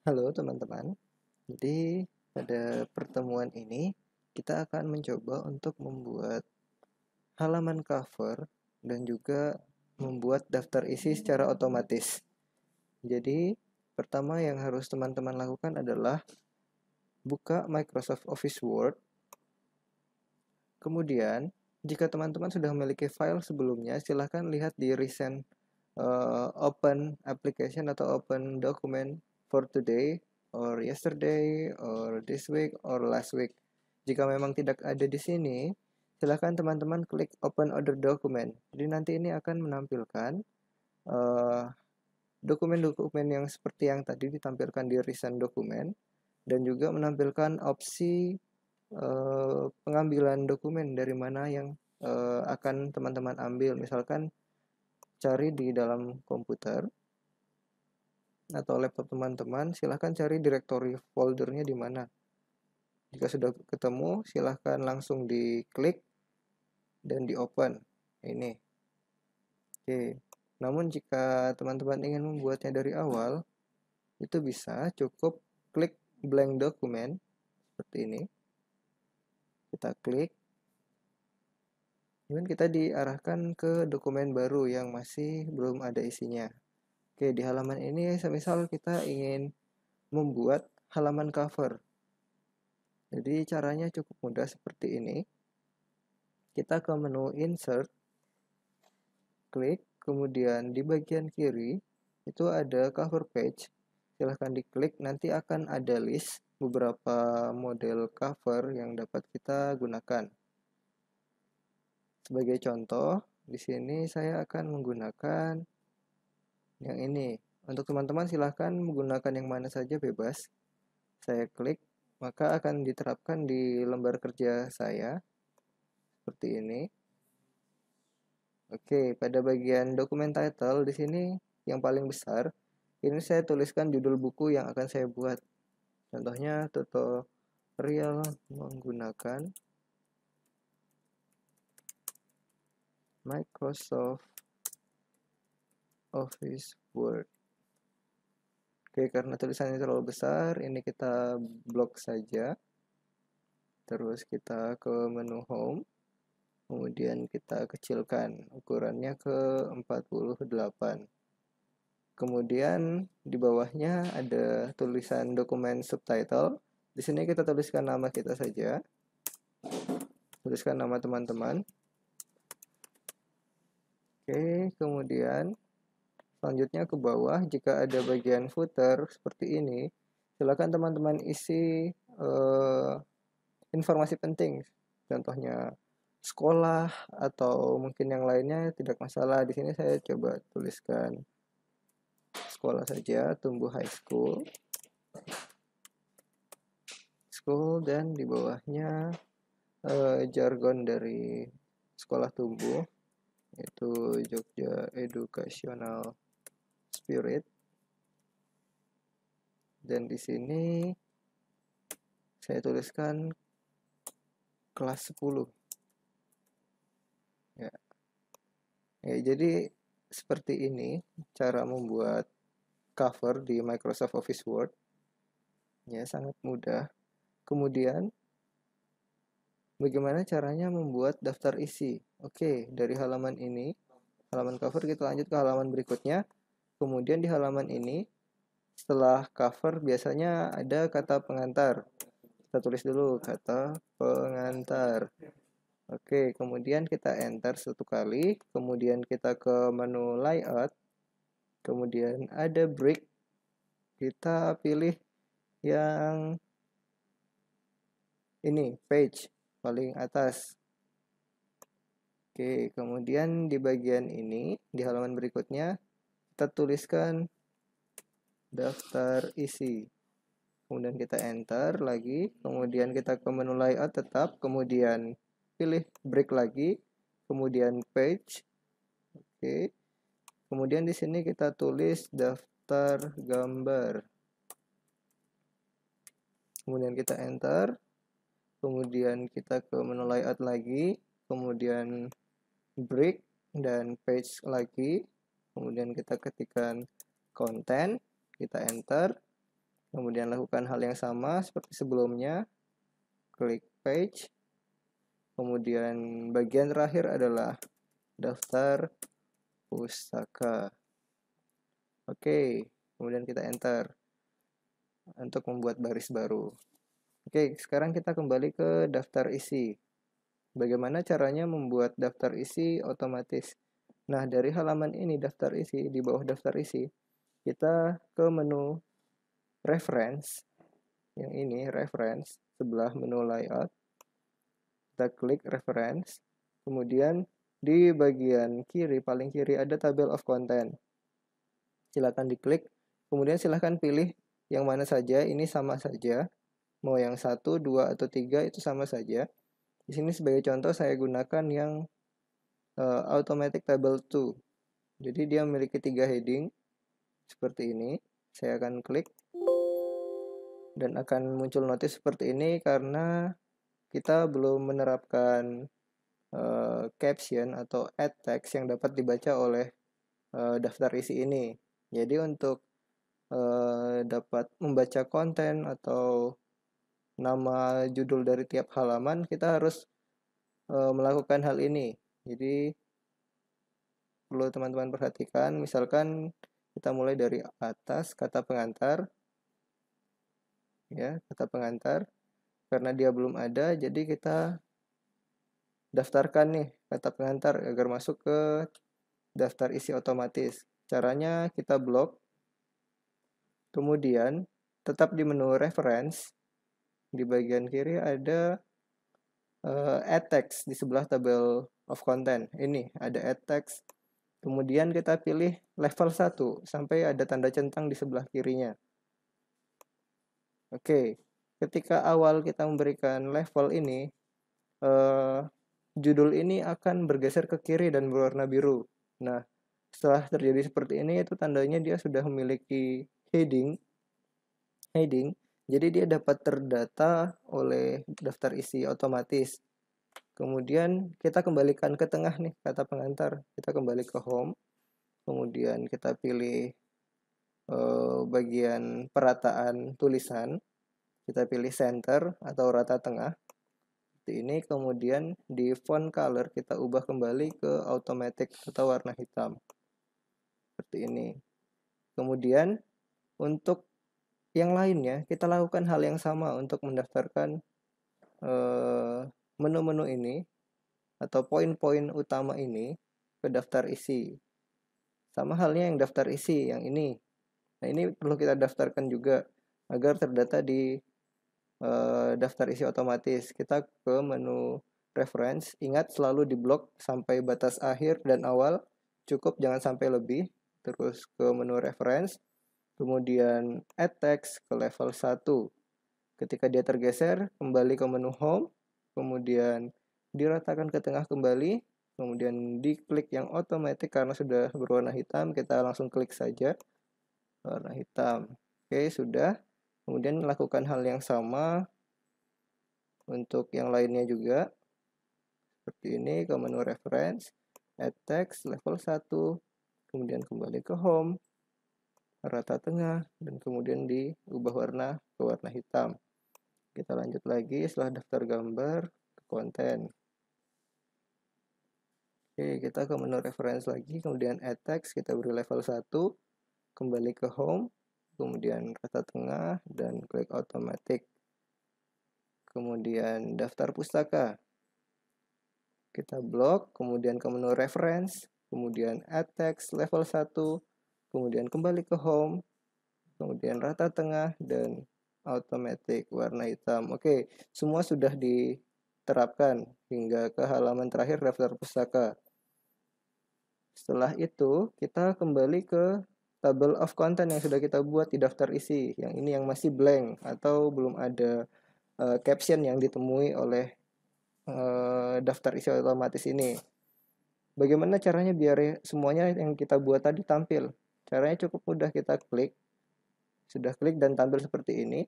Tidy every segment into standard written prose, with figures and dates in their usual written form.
Halo teman-teman, jadi pada pertemuan ini kita akan mencoba untuk membuat halaman cover dan juga membuat daftar isi secara otomatis. Jadi pertama yang harus teman-teman lakukan adalah buka Microsoft Office Word. Kemudian jika teman-teman sudah memiliki file sebelumnya, silahkan lihat di recent open application atau open document for today or yesterday or this week or last week. Jika memang tidak ada di sini, silahkan teman-teman klik open other document. Jadi nanti ini akan menampilkan dokumen-dokumen yang seperti yang tadi ditampilkan di recent document dan juga menampilkan opsi pengambilan dokumen dari mana yang akan teman-teman ambil. Misalkan cari di dalam komputer atau laptop teman-teman, silahkan cari direktori foldernya di mana. Jika sudah ketemu, silahkan langsung diklik dan di open. Ini. Oke. Namun jika teman-teman ingin membuatnya dari awal, itu bisa cukup klik blank document seperti ini. Kita klik. Kemudian kita diarahkan ke dokumen baru yang masih belum ada isinya. Oke, di halaman ini semisal kita ingin membuat halaman cover. Jadi caranya cukup mudah seperti ini. Kita ke menu insert, klik, kemudian di bagian kiri itu ada cover page. Silahkan diklik, nanti akan ada list beberapa model cover yang dapat kita gunakan. Sebagai contoh, di sini saya akan menggunakan yang ini. Untuk teman-teman silahkan menggunakan yang mana saja bebas. Saya klik, maka akan diterapkan di lembar kerja saya seperti ini. Oke, pada bagian dokumen title di sini yang paling besar, ini saya tuliskan judul buku yang akan saya buat. Contohnya tutorial menggunakan Microsoft Office Word. Oke, karena tulisannya terlalu besar, ini kita blok saja. Terus kita ke menu home. Kemudian kita kecilkan ukurannya ke 48. Kemudian di bawahnya ada tulisan dokumen subtitle. Di sini kita tuliskan nama kita saja. Tuliskan nama teman-teman. Oke, kemudian selanjutnya ke bawah jika ada bagian footer seperti ini, silakan teman-teman isi informasi penting. Contohnya sekolah atau mungkin yang lainnya tidak masalah. Di sini saya coba tuliskan sekolah saja, tumbuh high school, dan di bawahnya jargon dari sekolah tumbuh yaitu Jogja Educational Spirit. Dan di sini saya tuliskan kelas 10. Ya. Ya, jadi seperti ini cara membuat cover di Microsoft Office Word. Ya, sangat mudah. Kemudian bagaimana caranya membuat daftar isi? Oke, dari halaman ini, halaman cover, kita lanjut ke halaman berikutnya. Kemudian di halaman ini, setelah cover biasanya ada kata pengantar. Kita tulis dulu kata pengantar. Oke, kemudian kita enter satu kali. Kemudian kita ke menu layout. Kemudian ada break. Kita pilih yang ini, page, paling atas. Oke, kemudian di bagian ini, di halaman berikutnya, kita tuliskan daftar isi. Kemudian kita enter lagi, kemudian kita ke menu layout tetap, kemudian pilih break lagi, kemudian page. Oke. Kemudian di sini kita tulis daftar gambar. Kemudian kita enter. Kemudian kita ke menu layout lagi, kemudian break dan page lagi. Kemudian kita ketikkan konten, kita enter. Kemudian lakukan hal yang sama seperti sebelumnya, klik page. Kemudian bagian terakhir adalah daftar pustaka. Oke, kemudian kita enter untuk membuat baris baru. Oke, sekarang kita kembali ke daftar isi. Bagaimana caranya membuat daftar isi otomatis? Nah, dari halaman ini daftar isi, di bawah daftar isi, kita ke menu reference, yang ini reference, sebelah menu layout, kita klik reference, kemudian di bagian kiri, paling kiri ada table of content. Silakan diklik, kemudian silakan pilih yang mana saja, ini sama saja, mau yang 1, 2, atau 3 itu sama saja. Di sini sebagai contoh saya gunakan yang automatic table 2. Jadi dia memiliki 3 heading seperti ini. Saya akan klik dan akan muncul notif seperti ini karena kita belum menerapkan caption atau add text yang dapat dibaca oleh daftar isi ini. Jadi untuk dapat membaca konten atau nama judul dari tiap halaman, kita harus melakukan hal ini. Jadi perlu teman-teman perhatikan, misalkan kita mulai dari atas, kata pengantar, ya, kata pengantar. Karena dia belum ada, jadi kita daftarkan nih kata pengantar agar masuk ke daftar isi otomatis. Caranya kita blok, kemudian tetap di menu reference, di bagian kiri ada add text di sebelah table of content. Ini ada add text. Kemudian kita pilih level 1 sampai ada tanda centang di sebelah kirinya. Oke, ketika awal kita memberikan level ini, judul ini akan bergeser ke kiri dan berwarna biru. Nah, setelah terjadi seperti ini, itu tandanya dia sudah memiliki heading. Jadi dia dapat terdata oleh daftar isi otomatis. Kemudian kita kembalikan ke tengah nih kata pengantar. Kita kembali ke home. Kemudian kita pilih bagian perataan tulisan. Kita pilih center atau rata tengah. Seperti ini. Kemudian di font color kita ubah kembali ke automatic atau warna hitam. Seperti ini. Kemudian untuk yang lainnya kita lakukan hal yang sama untuk mendaftarkan menu-menu ini atau poin-poin utama ini ke daftar isi. Sama halnya yang daftar isi yang ini. Nah, ini perlu kita daftarkan juga agar terdata di daftar isi otomatis. Kita ke menu reference, ingat selalu di blok sampai batas akhir dan awal, cukup jangan sampai lebih. Terus ke menu reference, kemudian add text ke level 1. Ketika dia tergeser, kembali ke menu home, kemudian diratakan ke tengah kembali, kemudian diklik yang otomatis karena sudah berwarna hitam, kita langsung klik saja warna hitam. Oke, sudah. Kemudian lakukan hal yang sama untuk yang lainnya juga. Seperti ini, ke menu reference, add text level 1, kemudian kembali ke home, rata tengah, dan kemudian diubah warna ke warna hitam. Kita lanjut lagi setelah daftar gambar ke konten. Oke, kita ke menu reference lagi, kemudian add text, kita beri level 1, kembali ke home, kemudian rata tengah, dan klik automatic. Kemudian daftar pustaka. Kita blok, kemudian ke menu reference, kemudian add text level 1, kemudian kembali ke home, kemudian rata tengah, dan automatic warna hitam. Oke, semua sudah diterapkan hingga ke halaman terakhir daftar pustaka. Setelah itu, kita kembali ke table of content yang sudah kita buat di daftar isi. Yang ini yang masih blank atau belum ada caption yang ditemui oleh daftar isi otomatis ini. Bagaimana caranya biar semuanya yang kita buat tadi tampil? Caranya cukup mudah, kita klik. Sudah klik dan tampil seperti ini.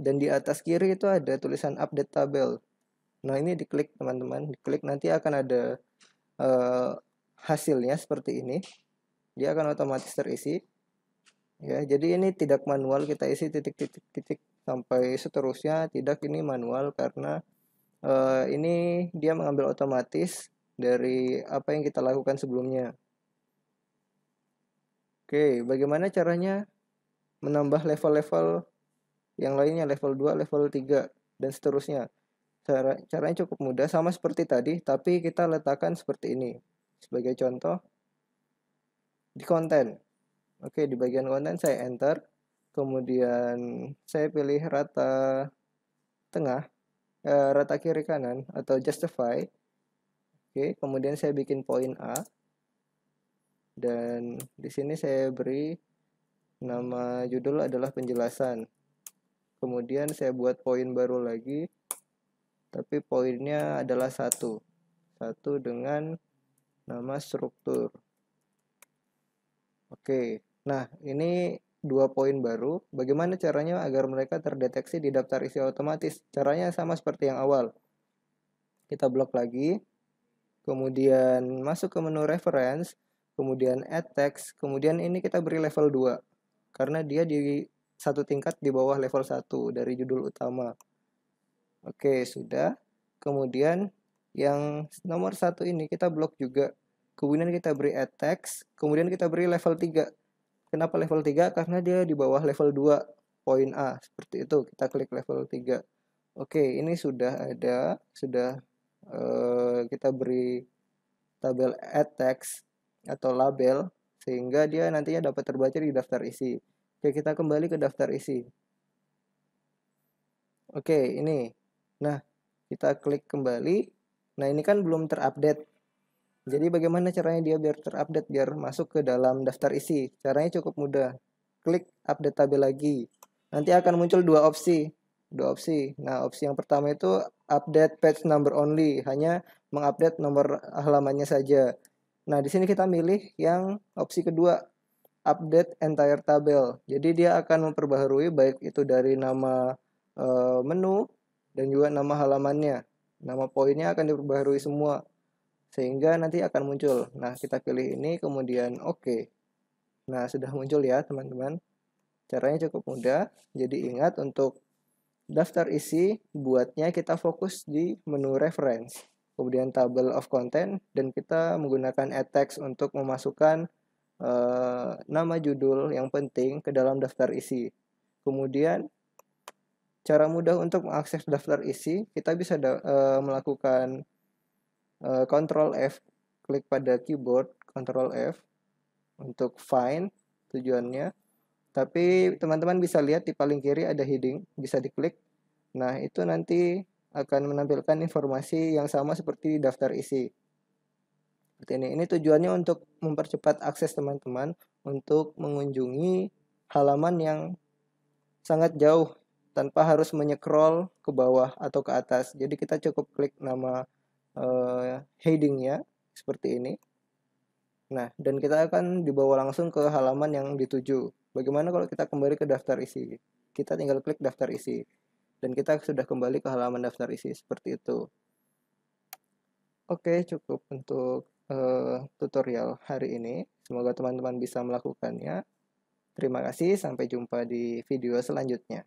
Dan di atas kiri itu ada tulisan update tabel. Nah, ini diklik teman-teman, diklik nanti akan ada hasilnya seperti ini. Dia akan otomatis terisi. Ya, jadi ini tidak manual, kita isi titik-titik-titik sampai seterusnya, tidak, ini manual karena ini dia mengambil otomatis dari apa yang kita lakukan sebelumnya. Oke, bagaimana caranya menambah level-level yang lainnya, level 2, level 3, dan seterusnya. Caranya cukup mudah, sama seperti tadi, tapi kita letakkan seperti ini. Sebagai contoh, di konten. Oke, di bagian konten saya enter, kemudian saya pilih rata tengah, rata kiri kanan, atau justify. Oke, kemudian saya bikin poin A, dan di sini saya beri nama judul adalah penjelasan. Kemudian saya buat poin baru lagi, tapi poinnya adalah satu dengan nama struktur. Oke, nah ini 2 poin baru. Bagaimana caranya agar mereka terdeteksi di daftar isi otomatis? Caranya sama seperti yang awal. Kita blok lagi, kemudian masuk ke menu reference, kemudian add text, kemudian ini kita beri level 2 karena dia di satu tingkat di bawah level 1 dari judul utama. Oke, sudah. Kemudian yang nomor 1 ini kita blok juga. Kemudian kita beri add text, kemudian kita beri level 3. Kenapa level 3? Karena dia di bawah level 2 poin A. Seperti itu, kita klik level 3. Oke, ini sudah ada, sudah kita beri tabel add text atau label sehingga dia nantinya dapat terbaca di daftar isi. Oke, kita kembali ke daftar isi. Oke, ini. Nah, kita klik kembali. Nah, ini kan belum terupdate. Jadi bagaimana caranya dia biar terupdate, biar masuk ke dalam daftar isi? Caranya cukup mudah. Klik update tabel lagi. Nanti akan muncul dua opsi. Nah, opsi yang pertama itu update page number only, hanya mengupdate nomor halamannya saja. Nah, di sini kita milih yang opsi kedua, update entire tabel. Jadi dia akan memperbaharui baik itu dari nama menu dan juga nama halamannya. Nama poinnya akan diperbaharui semua sehingga nanti akan muncul. Nah, kita pilih ini kemudian oke. Nah, sudah muncul ya, teman-teman. Caranya cukup mudah. Jadi ingat untuk daftar isi, buatnya kita fokus di menu reference, kemudian table of content, dan kita menggunakan add text untuk memasukkan nama judul yang penting ke dalam daftar isi. Kemudian cara mudah untuk mengakses daftar isi, kita bisa melakukan Ctrl F, klik pada keyboard, Ctrl F untuk find tujuannya. Tapi teman-teman bisa lihat di paling kiri ada heading, bisa diklik. Nah, itu nanti akan menampilkan informasi yang sama seperti di daftar isi. Seperti ini. Ini tujuannya untuk mempercepat akses teman-teman untuk mengunjungi halaman yang sangat jauh tanpa harus menyekrol ke bawah atau ke atas. Jadi kita cukup klik nama headingnya seperti ini. Nah, dan kita akan dibawa langsung ke halaman yang dituju. Bagaimana kalau kita kembali ke daftar isi? Kita tinggal klik daftar isi. Dan kita sudah kembali ke halaman daftar isi seperti itu. Oke, cukup untuk tutorial hari ini. Semoga teman-teman bisa melakukannya. Terima kasih, sampai jumpa di video selanjutnya.